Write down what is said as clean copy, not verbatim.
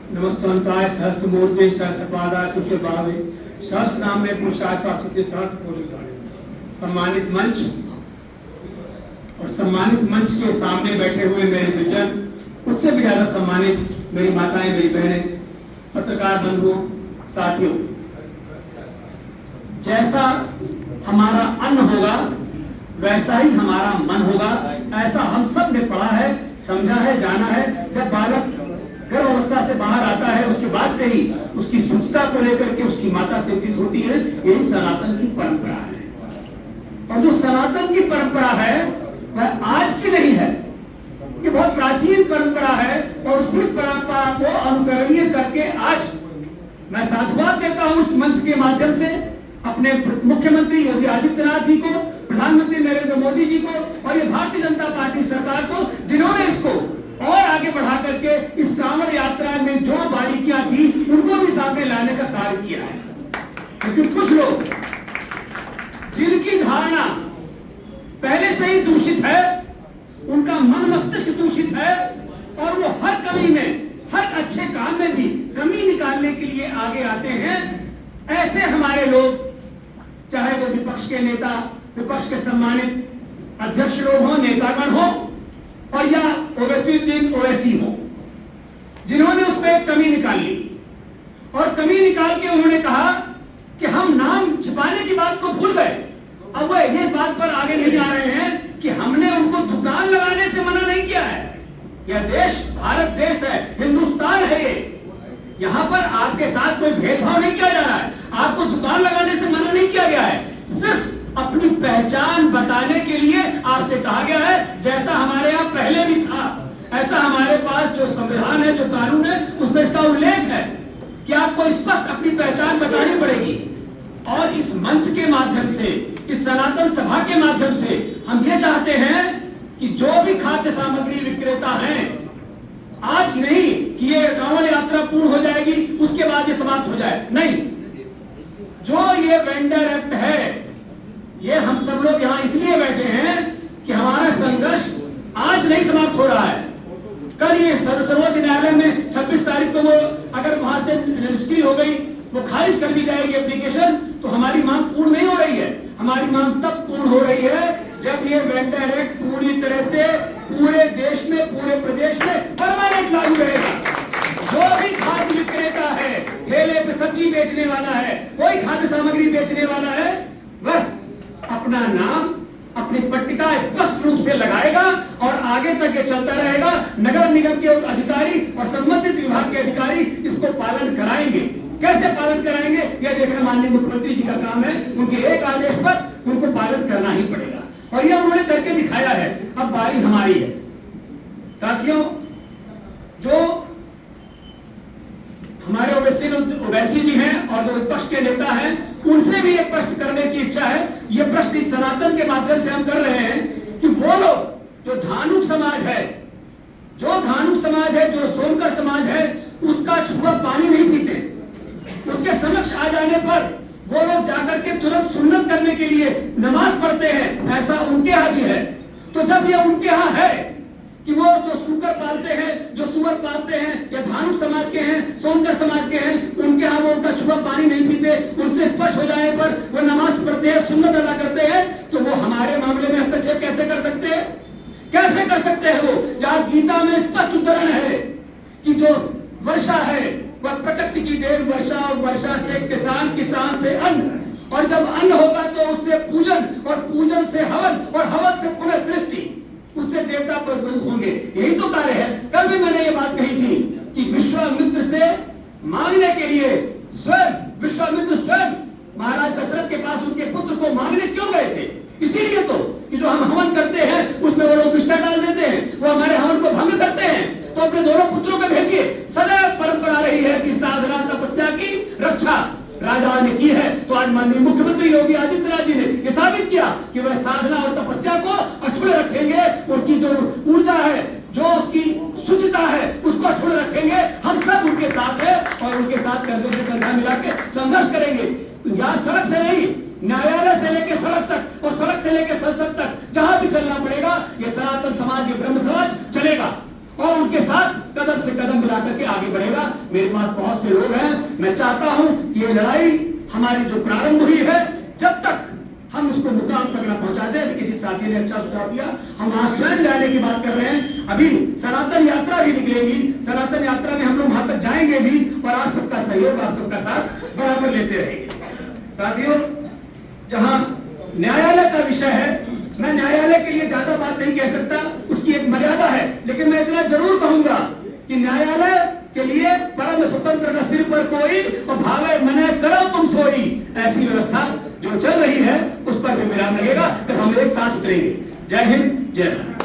नमस्तंताय सहस्रमूर्ते सहस्रपादाय कुशलभावे सहस्रनाम में पुरुषाय शाश्वती सहस्रपूर्ण। सम्मानित मंच और सम्मानित मंच के सामने बैठे हुए मेरे दुर्जन, उससे भी ज्यादा सम्मानित मेरी माताएं, मेरी बहनें, पत्रकार बंधुओं, साथियों, जैसा हमारा अन्न होगा वैसा ही हमारा मन होगा, ऐसा हम सब ने पढ़ा है, समझा है, जाना है। जब बालक गर्भ अवस्था से बाहर आता है उसके बाद से ही उसकी शुचिता को लेकर के उसकी माता चिंतित होती है। यही सनातन की परंपरा है। और जो सनातन की परंपरा है वह आज की नहीं है, ये बहुत प्राचीन परंपरा है। और उसी परंपरा को अनुकरणीय करके आज मैं साधुवाद देता हूं इस मंच के माध्यम से अपने मुख्यमंत्री योगी आदित्यनाथ जी को, प्रधानमंत्री नरेंद्र मोदी जी को और ये भारतीय जनता पार्टी सरकार को, जिन्होंने इसको और आगे बढ़ा करके इस कांवड़ यात्रा में जो बारीकियां थी उनको भी सामने लाने का कार्य किया है। लेकिन कुछ लोग जिनकी धारणा पहले से ही दूषित है, उनका मन मस्तिष्क दूषित है और वो हर कमी में, हर अच्छे काम में भी कमी निकालने के लिए आगे आते हैं। ऐसे हमारे लोग, चाहे वो विपक्ष के नेता, विपक्ष के सम्मानित अध्यक्ष लोग हो, नेतागण हो, और या ओवैसी हो, जिन्होंने उस पर कमी निकाली और कमी निकाल के उन्होंने कहा कि हम नाम छिपाने की बात को भूल गए। अब वह ये बात पर आगे नहीं आ रहे हैं कि हमने उनको दुकान लगाने से मना नहीं किया है। यह देश भारत देश है, हिंदुस्तान है ये। यहां पर आपके साथ कोई भेदभाव नहीं किया जा रहा है, आपको दुकान लगाने से मना नहीं किया गया है। सिर्फ अपनी पहचान बताने के लिए आपसे कहा गया है, जैसा हमारे यहाँ पहले भी था, ऐसा हमारे पास जो संविधान है, जो कानून है, उसमें इसका उल्लेख है कि आपको स्पष्ट अपनी पहचान बतानी पड़ेगी। और इस मंच के माध्यम से, इस सनातन सभा के माध्यम से हम ये चाहते हैं कि जो भी खाद्य सामग्री विक्रेता हैं, आज नहीं कि ये कांवड़ यात्रा पूर्ण हो जाएगी उसके बाद ये समाप्त हो जाए, नहीं। जो ये वेंडर एक्ट है, ये हम सब लोग यहाँ इसलिए बैठे हैं कि हमारा संघर्ष आज नहीं समाप्त हो रहा है। कल ये सर्वोच्च न्यायालय में 26 तारीख को वो अगर वहां से निष्क्रिय हो गई, वो खारिज कर दी जाएगी एप्लीकेशन, तो हमारी मांग पूर्ण नहीं हो रही है। हमारी मांग तब पूर्ण हो रही है जब ये वेंडर एक्ट पूरी तरह से पूरे देश में, पूरे प्रदेश में परमानेंट लागू रहेगा। जो भी खाद्य विक्रेता है, ठेले पे सब्जी बेचने वाला है, कोई खाद्य सामग्री बेचने वाला है, वह अपना नाम, अपनी पट्टिका स्पष्ट रूप से लगाएगा और आगे तक ये चलता रहेगा। नगर निगम के अधिकारी और संबंधित विभाग के अधिकारी इसको पालन कराएंगे। कैसे पालन कराएंगे यह देखना माननीय मुख्यमंत्री जी का काम है। उनके एक आदेश पर उनको पालन करना ही पड़ेगा और यह उन्होंने करके दिखाया है। अब बारी हमारी है। साथियों, जो हमारे ओवैसी जी हैं और जो विपक्ष के नेता हैं, उनसे भी एक प्रश्न करने की इच्छा है। ये प्रश्न इस सनातन के माध्यम से हम कर रहे हैं कि वो लोग जो धानुक समाज है, जो सोनकर समाज है, उसका छुआ पानी नहीं पीते, उसके समक्ष आ जाने पर वो लोग जाकर के तुरंत सुन्नत करने के लिए नमाज पढ़ते हैं, ऐसा उनके यहाँ भी है। तो जब ये उनके यहाँ है कि वो जो सूकर पालते हैं, जो सुअर पालते हैं, या धानुक समाज के हैं, सोनकर समाज के हैं, उनके यहाँ वो उनका छुआ पानी नहीं पीते, उनसे स्पर्श हो जाने पर वो नमाज पढ़ते हैं, सुन्नत अदा करते हैं, तो वो हमारे मामले में हस्तक्षेप कैसे कर सकते हैं? कैसे कर सकते हैं? वो जहाँ गीता में स्पष्ट उदाहरण है कि जो वर्षा है वह प्रकृति की देन, वर्षा और वर्षा से किसान, किसान से अन्न, और जब अन्न होगा तो उससे पूजन, और पूजन से हवन, और हवन से पुनः सृष्टि, उससे देवता पर होंगे। यही तो कार्य है। कल भी मैंने ये बात कही थी कि विश्वामित्र से मांगने के लिए विश्वामित्र स्वयं महाराज दशरथ के पास उनके पुत्र को मांगने क्यों गए थे? इसीलिए तो कि जो हम हवन करते हैं उसमें वो लोग निष्ठा डाल देते हैं, वो हमारे हवन को भंग करते हैं। तो अपने दोनों पुत्रों को भेजिए। सदैव परंपरा रही है कि साधना तपस्या की रक्षा राजा ने की है। तो आज माननीय मुख्यमंत्री योगी आदित्यनाथ जी ने यह साबित किया कि वह साधना और तपस्या को अछूते रखेंगे। उनकी जो ऊर्जा है, जो उसकी शुचिता है, उसको अछूते रखेंगे। हम सब उनके साथ हैं और उनके साथ कंधे से कंधा मिला के संघर्ष करेंगे। यहाँ सड़क से नहीं, न्यायालय से लेकर सड़क तक और सड़क से लेकर संसद तक, जहां भी चलना पड़ेगा, ये सनातन समाज, ये ब्रह्म समाज चलेगा और उनके साथ कदम से कदम मिला जाकर के आगे बढ़ेगा। मेरे पास बहुत से लोग हैं, मैं चाहता हूं कि ये लड़ाई हमारी जो प्रारंभ हुई है, जब तक हम उसको मुकाम तक न पहुंचा दें। किसी साथी ने अच्छा सुझाव दिया, हम वहां स्वयं जाने की बात कर रहे हैं। अभी सनातन यात्रा भी निकलेगी, सनातन यात्रा में हम लोग वहां तक जाएंगे भी, और आप सबका सहयोग, आप सबका साथ बराबर लेते रहेंगे। साथियों, जहां न्यायालय का विषय है, मैं न्यायालय के लिए ज्यादा बात नहीं कह सकता, उसकी एक मर्यादा है, लेकिन मैं इतना जरूर कहूंगा कि न्यायालय के लिए परम स्वतंत्र न सिर पर कोई, और भावे मने करो तुम सोई, ऐसी व्यवस्था जो चल रही है उस पर भी विराम लगेगा, तब हम एक साथ उतरेंगे। जय हिंद, जय भारत।